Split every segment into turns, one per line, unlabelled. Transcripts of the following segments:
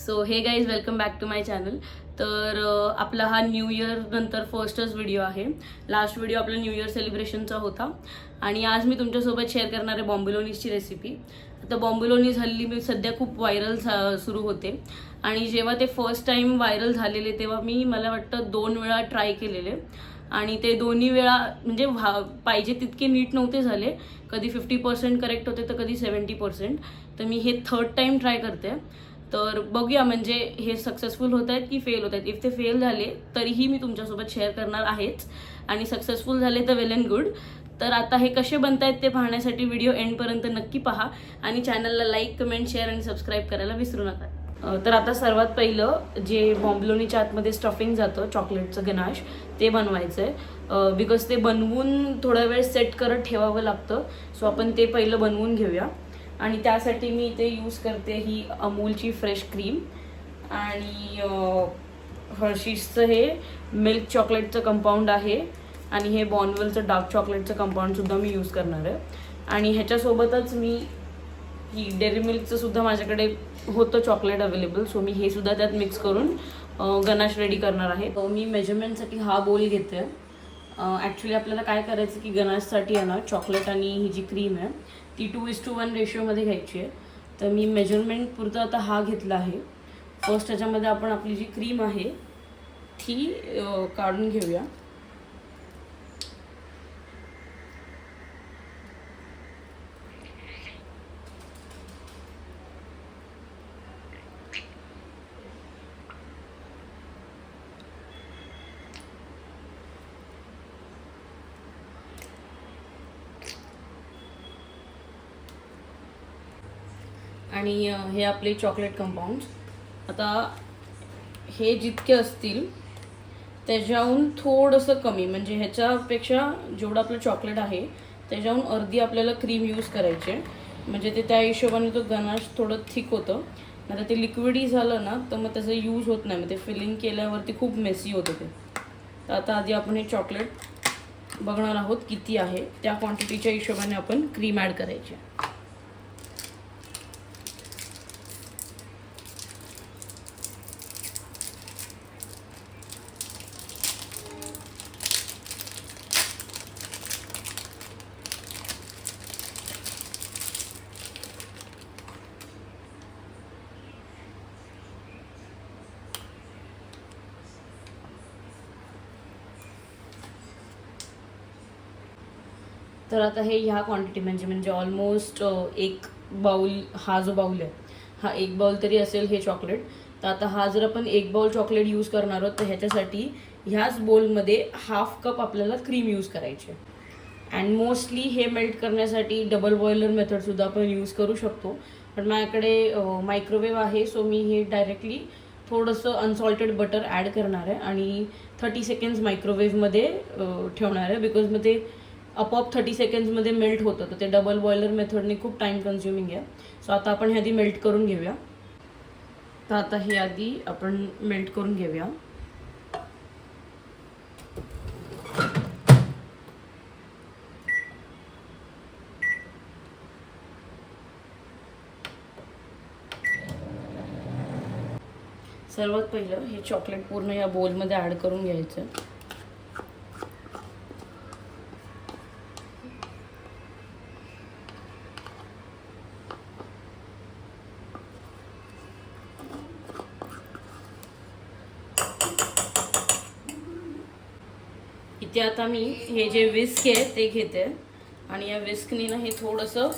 So hey guys welcome back to my channel. तर आपला हा न्यू इयर नंतर फर्स्टच व्हिडिओ आहे. लास्ट व्हिडिओ आपला न्यू इयर सेलिब्रेशनचा होता आणि आज मी तुमच्यासोबत शेअर करणार आहे बॉम्बिलोनीजची रेसिपी. आता बॉम्बिलोनीज हल्ली मी सध्या खूप व्हायरल सुरू होते आणि जेव्हा ते फर्स्ट टाइम व्हायरल झालेले तेव्हा मला वाटतं 2 वेळा ट्राय केलेले आणि ते दोन्ही वेळा म्हणजे पाहिजे तितके नीट नव्हते झाले. कधी 50% करेक्ट होते तर कधी 70%. तर मी हे थर्ड टाइम ट्राय करते. तर बघूया म्हणजे हे सक्सेसफुल होत आहेत की फेल होत आहेत. इफ ते फेल झाले तरीही मी तुमच्यासोबत शेअर करणार आहेच आणि सक्सेसफुल झाले तर वेल अँड गुड. तर आता हे कसे बनत आहेत ते पाहण्यासाठी व्हिडिओ एंडपर्यंत नक्की पहा आणि चॅनलला लाईक, कमेंट, शेअर आणि सबस्क्राईब करायला विसरू नका. तर आता सर्वात पहिलं जे बॉम्बिलोनीच्या आतमध्ये स्टफिंग जातं चॉकलेटचं गनाश ते बनवायचं आहे. बिकॉज ते बनवून थोडा वेळ सेट करत ठेवावं लागतं. सो आपण ते पहिलं बनवून घेऊया आणि त्यासाठी मी इथे यूज करते ही अमूलची फ्रेश क्रीम आणि हर्शीजचं हे मिल्क चॉकलेटचं कंपाऊंड आहे आणि हे बॉर्नव्हिलचं डार्क चॉकलेटचं कंपाऊंडसुद्धा मी यूज करणार आहे. आणि ह्याच्यासोबतच मी ही डेअरी मिल्कचं सुद्धा माझ्याकडे होतं चॉकलेट अवेलेबल. सो मी हे सुद्धा त्यात मिक्स करून गनाश रेडी करणार आहे. मी मेजरमेंटसाठी हा बोल घेते. ॲक्च्युली आपल्याला काय करायचं की गनाशसाठी आहे ना चॉकलेट आणि ही जी क्रीम आहे ती 2:1 रेशिओमध्ये घ्यायची आहे. तर मी मेजरमेंट पुरतं आता हा घेतला आहे. फर्स्ट ह्याच्यामध्ये आपण आपली जी क्रीम आहे ती काढून घेऊया. आणि हे आपले चॉकलेट कंपाऊंड्स. आता हे जितके असतील त्याच्याहून थोडंसं कमी म्हणजे ह्याच्यापेक्षा जेवढं आपलं चॉकलेट आहे त्याच्याहून अर्धी आपल्याला क्रीम यूज करायची आहे. म्हणजे ते त्या हिशोबाने तो गनाश थोडं थिक होतं. आता ते लिक्विडी झालं ना तर मग त्याचा यूज होत नाही. मग ते फिलिंग केल्यावरती खूप मेसी होतं ते. तर आता आधी आपण हे चॉकलेट बघणार आहोत किती आहे. त्या क्वांटिटीच्या हिशोबाने आपण क्रीम ॲड करायची. तर आता हे ह्या क्वांटिटी म्हणजे ऑलमोस्ट एक बाउल, हा जो बाउल आहे हा एक बाउल तरी असेल हे चॉकलेट. तर आता हा जर आपण एक बाउल चॉकलेट यूज करणार आहोत तर ह्याच्यासाठी ह्याच बोलमध्ये 1/2 कप आपल्याला क्रीम यूज करायची आहे. अँड मोस्टली हे मेल्ट करण्यासाठी डबल बॉयलर मेथडसुद्धा आपण यूज करू शकतो. पण माझ्याकडे मायक्रोवेव्ह आहे सो मी हे डायरेक्टली थोडंसं अनसॉल्टेड बटर ॲड करणार आहे आणि 30 सेकंड्स मायक्रोवेव्हमध्ये ठेवणार आहे. बिकॉज मग ते आपोआप 30 सेकंड्समध्ये मेल्ट होतं. तर ते डबल बॉयलर मेथडने खूप टाईम कन्झ्युमिंग आहे. सो आता आपण हे आधी मेल्ट करून घेऊया. तर आता हे आधी आपण मेल्ट करून घेऊया. सर्वात पहिलं हे चॉकलेट पूर्ण या बोलमध्ये ॲड करून घ्यायचं. इथे आता मी हे जे विस्क आहे ते घेते आणि या विस्कनी ना हे थोडंसं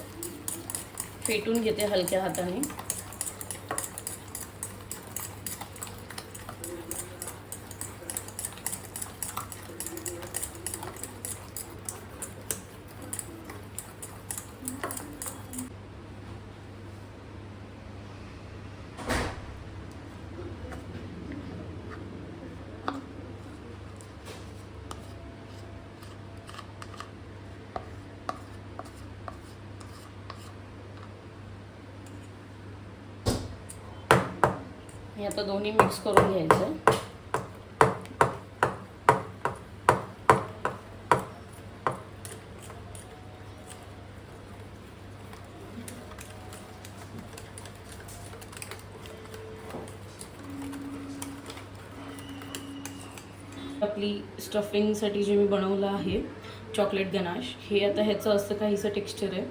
फेटून घेते हलक्या हाताने. हे आता दोन्ही मिक्स करून घ्यायचं. आपली स्टफिंगसाठी जे मी बनवलं आहे चॉकलेट गनाश, हे आता ह्याचं असं काहीसं टेक्स्चर आहे.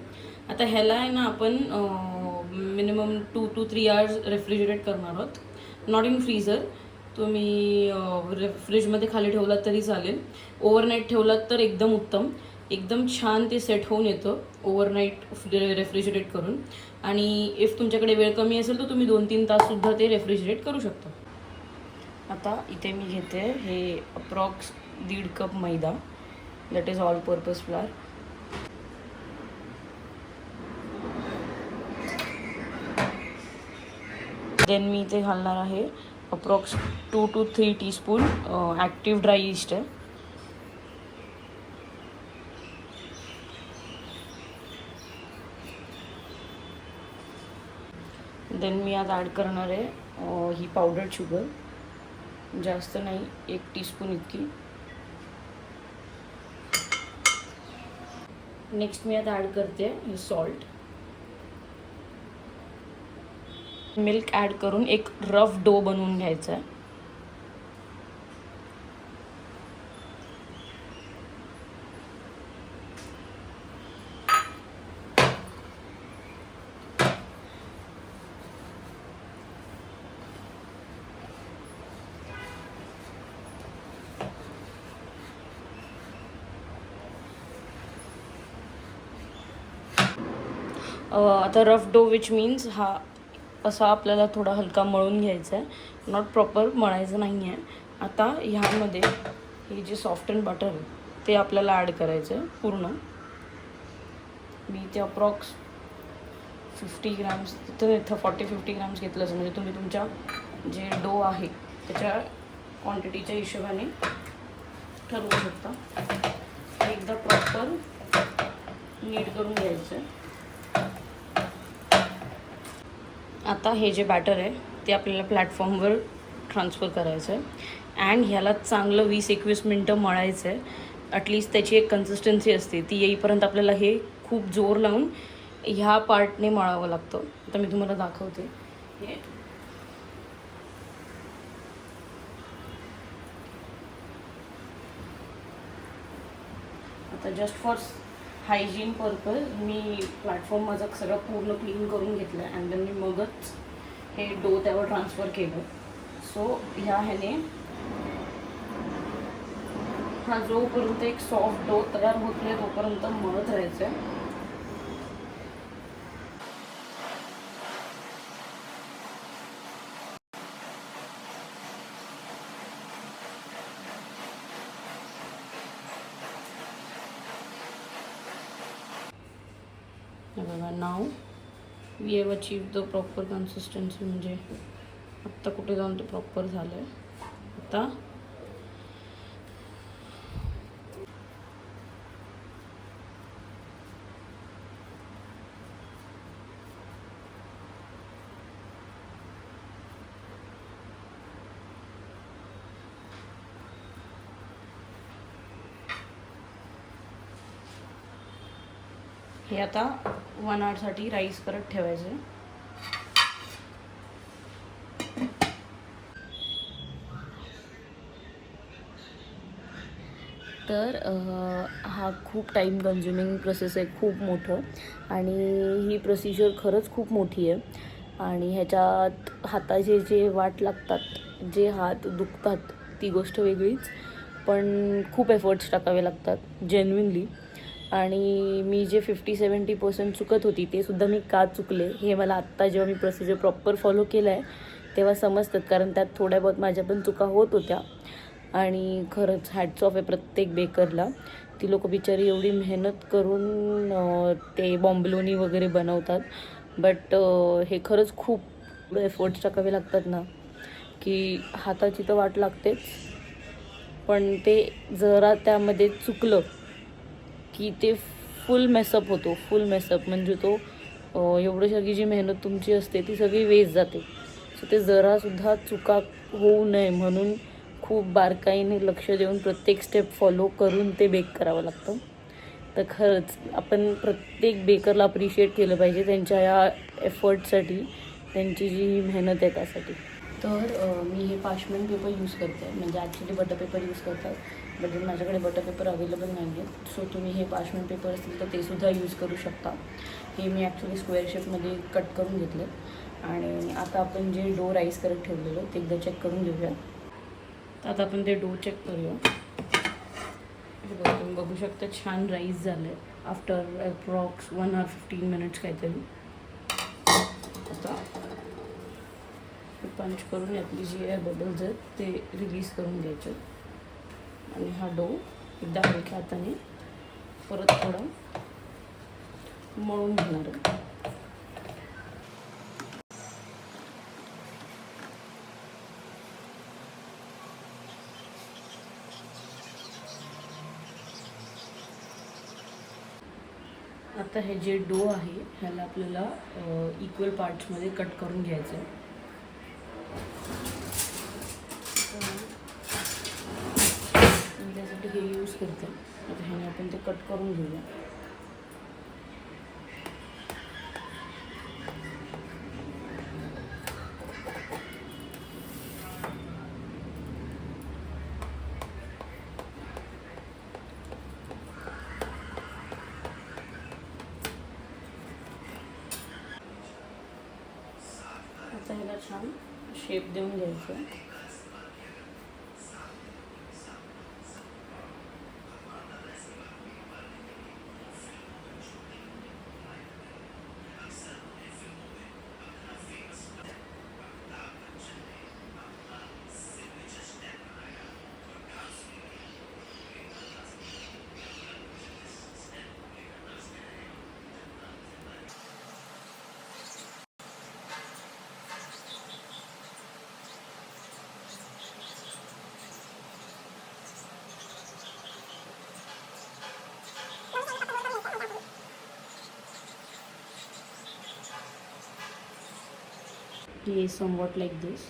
आता ह्याला आहे ना आपण मिनिमम 2 to 3 आवर्स रेफ्रिजरेट करणार आहोत. नॉट इन फ्रीझर, तुम्ही फ्रीजमध्ये खाली ठेवलात तरी चालेल. ओव्हरनाईट ठेवलात तर एकदम उत्तम, एकदम छान ते सेट होऊन येतं ओव्हरनाईट रेफ्रिजरेट करून. आणि इफ तुमच्याकडे वेळ कमी असेल तर तुम्ही 2-3 ताससुद्धा ते रेफ्रिजरेट करू शकता. आता इथे मी घेते हे अप्रॉक्स 1.5 कप मैदा, that is all purpose flour. Then मी इथे घालणार आहे approx 2 to 3 teaspoon active dry yeast आहे. देन मी आज ॲड करणार आहे ही पावडर्ड शुगर, जास्त नाही, 1 टीस्पून इतकी. नेक्स्ट मी आता ॲड करते हे सॉल्ट. मिल्क ॲड करून एक रफ डो बनवून घ्यायचा आहे. आता रफ डो विच मीन्स हा असा आपल्याला थोडा हलका मळून घ्यायचा आहे, नॉट प्रॉपर मळायचं नाही आहे. आता ह्यामध्ये हे जे सॉफ्ट अँड बटर आहे ते आपल्याला ॲड करायचं आहे पूर्ण. मी ते अप्रॉक्स 50 ग्रॅम्स, तिथं 40-50 ग्रॅम्स घेतलं असं, म्हणजे तुम्ही तुमच्या जे डो आहे त्याच्या क्वांटिटीच्या हिशोबाने ठरवू शकता. एकदा प्रॉपर नीट करून घ्यायचं आहे. आता हे जे बॅटर आहे ते आपल्याला प्लॅटफॉर्मवर ट्रान्सफर करायचं आहे अँड ह्याला चांगलं 20-21 मिनटं मळायचं आहे. ॲटलिस्ट त्याची एक कन्सिस्टन्सी असते, ती येईपर्यंत आपल्याला हे खूप जोर लावून ह्या पार्टने मळावं लागतं. आता मी तुम्हाला दाखवते हे. आता just for hygiene purpose me platform माझा सगळं पूर्ण क्लीन करून घेतलं आहे अँड देन मी मगच हे डो त्यावर ट्रान्सफर केलं. सो ह्याने हा जोपर्यंत एक सॉफ्ट डो तयार होत नाही तोपर्यंत मळत राहायचं आहे. बघा, now we have achieve the proper consistency, म्हणजे आत्ता कुठे जाऊन ते प्रॉपर झालं आहे. आता हे आता 1 आवरसाठी राईस करत ठेवायचे. तर हा खूप टाईम कन्झ्युमिंग प्रोसेस आहे, खूप मोठं, आणि ही प्रोसिजर खरंच खूप मोठी आहे. आणि ह्याच्यात हाताचे जे वाट लागतात, जे हात दुखतात ती गोष्ट वेगळीच, पण खूप एफर्ट्स टाकावे लागतात जेन्युइनली. आणि मी जे 50-70% चुकत होती ते सुद्धा मी का चुकले हे मला आत्ता जेव्हा मी प्रोसिजर प्रॉपर फॉलो केलं आहे तेव्हा समजतात, कारण त्यात थोड्या बहुत माझ्या पण चुका होत होत्या. आणि खरंच हॅट्स ऑफ आहे प्रत्येक बेकरला. ती लोक बिचारी एवढी मेहनत करून ते बॉम्बलोनी वगैरे बनवतात, बट हे खरंच खूप एफर्ट्स टाकावे लागतात ना, की हाताची तर वाट लागतेच, पण ते जरा त्यामध्ये चुकलं की ते फुल मेसअप होतो. फुल मेसअप म्हणजे तो एवढी सगळी जी मेहनत तुमची असते ती सगळी वेस्ट जाते. सो ते जरासुद्धा चुका होऊ नये म्हणून खूप बारकाईने लक्ष देऊन प्रत्येक स्टेप फॉलो करून ते बेक करावं लागतं. तर खरंच आपण प्रत्येक बेकरला अप्रिशिएट केलं पाहिजे त्यांच्या या एफर्टसाठी, त्यांची जी मेहनत आहे त्यासाठी. मी हे पार्चमेंट पेपर यूज करते आहे. म्हणजे ॲक्च्युली बटर पेपर यूज करतात, बट माझ्याकडे बटर पेपर अवेलेबल नाही आहे. सो तुम्ही हे पार्चमेंट पेपर असतील तर ते सुद्धा यूज करू शकता. हे मी ॲक्च्युली स्क्वेअर शेपमध्ये कट करून घेतले. आणि आता आपण जे डो राईस करत ठेवलेलं ते एकदा चेक करून घेऊया. आता आपण ते डो चेक करूया. तुम्ही बघू शकता छान राईस झालं आहे आफ्टर अप्रॉक्स 1 hour 15 minutes काहीतरी. आता पंच करून यातली जी एअर बबल्स आहेत ते रिलीज करून द्यायचे आणि हा डो एकदा हलक्या हाताने परत थोडा मळून घेणार आहे. आता हे जे डो आहे ह्याला आपल्याला इक्वल पार्ट्समध्ये कट करून घ्यायचं आहे. मी त्यासाठी हे यूज करते. आता ह्याने आपण ते कट करून घेऊया. आता ह्याला छान शेप देऊन घ्यायचं. हे समवॉट लाईक दिस.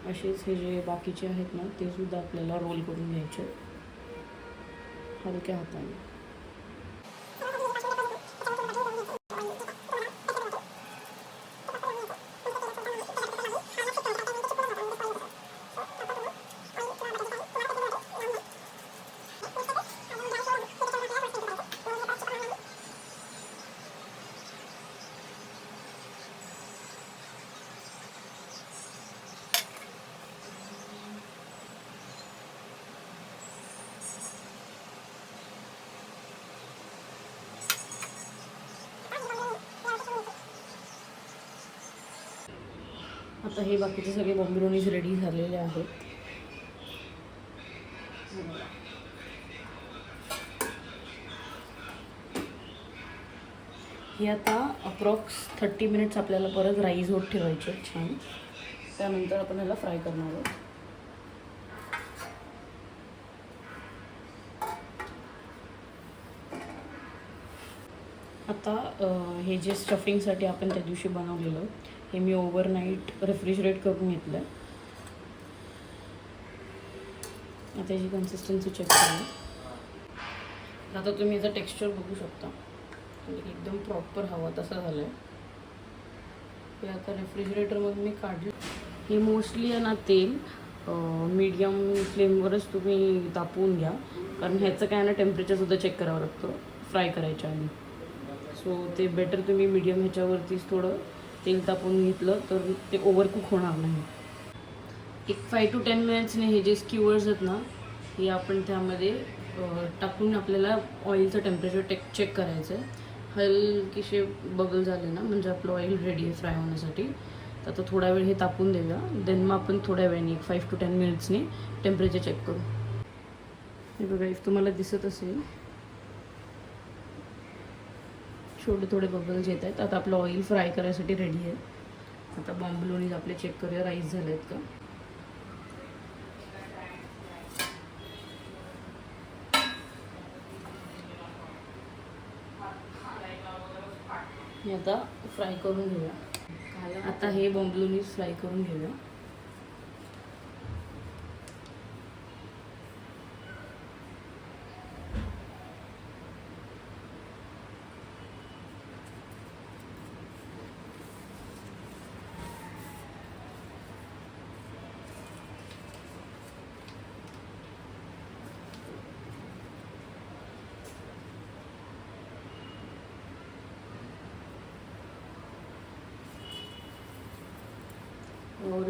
असेच हे जे बाकीचे आहेत ना ते सुद्धा आपल्याला रोल करून घ्यायचे हलक्या हाताने. आता हे बाकीचे सगळे बॉम्बिलोनीज रेडी झालेले आहेत. हे आता अप्रॉक्स 30 minutes आपल्याला परत राईस होत ठेवायचे छान. त्यानंतर आपण ह्याला फ्राय करणार आहोत. आता हे जे स्टफिंगसाठी आपण त्या दिवशी बनवलेलं हे मी ओव्हरनाईट रेफ्रिजरेट करून घेतलं आहे. आता याची कन्सिस्टन्सी चेक करा. आता तुम्ही याचं टेक्स्चर बघू शकता. म्हणजे एकदम प्रॉपर हवा तसा झालं आहे. हे आता रेफ्रिजरेटरमधून मी काढलं. हे मोस्टली आहे ना तेल मीडियम फ्लेमवरच तुम्ही तापवून घ्या. कारण ह्याचं काय ना टेम्परेचरसुद्धा चेक करावं लागतं फ्राय करायच्या आधी. सो ते बेटर तुम्ही मीडियम ह्याच्यावरतीच थोडं तेल तापवून घेतलं तर ते ओव्हरकुक होणार नाही. एक 5 to 10 minutesने हे जे स्क्यूअर्स आहेत ना हे आपण त्यामध्ये टाकून आपल्याला ऑइलचं टेम्परेचर चेक करायचं आहे. हलकीशे बबल झाले ना म्हणजे आपलं ऑइल रेडी आहे फ्राय होण्यासाठी. तर आता थोडा वेळ हे तापून देऊया. देन मग आपण थोड्या वेळाने 5 to 10 minutesने टेम्परेचर चेक करू. हे बघा इफ तुम्हाला दिसत असेल छोटे थोडे बबल्स येत आहेत. आता आपलं ऑइल फ्राय करायसाठी रेडी आहे. आता बॉम्बिलोनीज आपले चेक करूया राईस झाले आहेत का. हे आता फ्राय करून घेऊया. आता हे बॉम्बिलोनीज फ्राय करून घेऊया.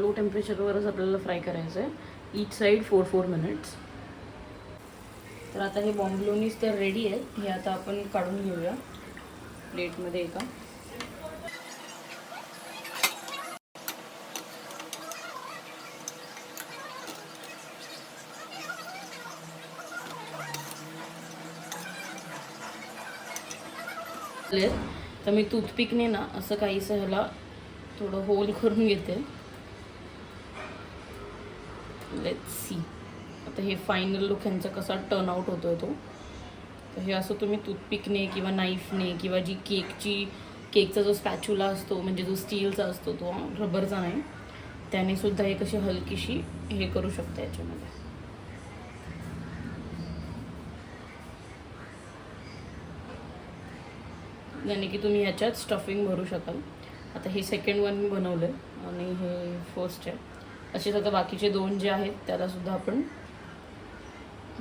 लो टेम्परेचरवरच आपल्याला फ्राय करायचं आहे. Each side 4 minutes. तर आता हे बॉम्बिलोनीज तर रेडी आहे. हे आता आपण काढून घेऊया प्लेटमध्ये एका. तर मी टूथपिकने ना असं काहीसं ह्याला थोडं होल करून घेते. लेट्स सी आता हे फायनल लुक ह्यांचा कसा टर्न आउट होतोय तो. तर हे असं तुम्ही टूथपिकने किंवा नाईफने किंवा जी केकचा जो स्पॅच्युला असतो म्हणजे जो स्टीलचा असतो तो रबरचा नाही, त्याने सुद्धा एक अशी हलकीशी हे करू शकता याच्यामध्ये. याने की तुम्ही ह्याच्यात स्टफिंग भरू शकाल. आता हे सेकंड वन मी बनवलं आहे आणि हे फर्स्ट आहे. असेच आता बाकीचे 2 जे आहेत त्यालासुद्धा आपण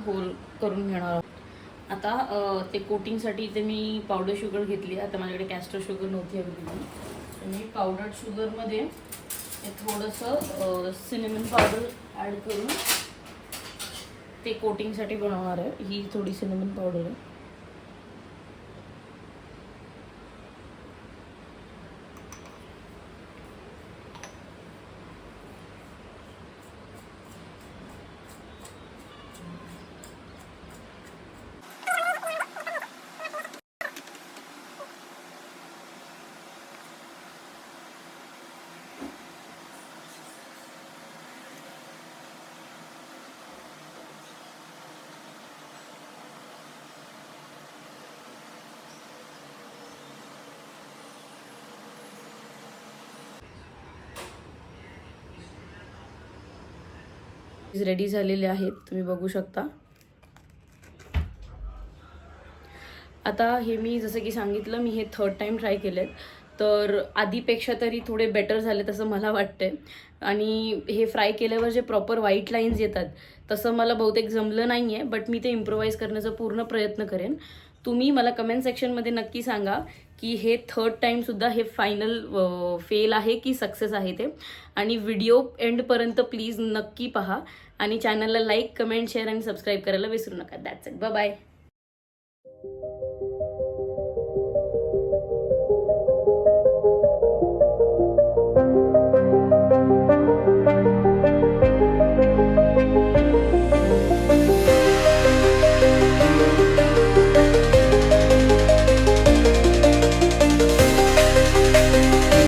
होल करून घेणार आहोत. आता ते कोटिंगसाठी इथे मी पावडर शुगर घेतली. आता माझ्याकडे कॅस्टर शुगर नव्हती अवेलेबल, तर मी पावडर शुगरमध्ये थोडंसं सिनेमन पावडर ॲड करून ते कोटिंगसाठी बनवणार आहे. ही थोडी सिनेमन पावडर आहे. रेडी झालेले आहेत, तुम्ही बघू शकता. आता हे मी जसं की सांगितलं, मी हे 3rd टाइम ट्राय केलेत. तर आधीपेक्षा तरी थोडे बेटर झाले तसं मला वाटतंय. आणि हे फ्राय केल्यावर जे प्रॉपर व्हाईट लाईन्स येतात तसं मला बहुतेक जमलं नाही आहे, बट मी ते इम्प्रोवाईज करण्याचा पूर्ण प्रयत्न करेन. तुम्ही मला कमेंट सेक्शनमध्ये नक्की सांगा की हे 3rd टाईमसुद्धा हे फायनल फेल आहे की सक्सेस आहे ते. आणि व्हिडिओ एंडपर्यंत प्लीज नक्की पहा आणि चॅनलला लाईक, कमेंट, शेअर आणि सबस्क्राईब करायला विसरू नका. That's it. Bye bye.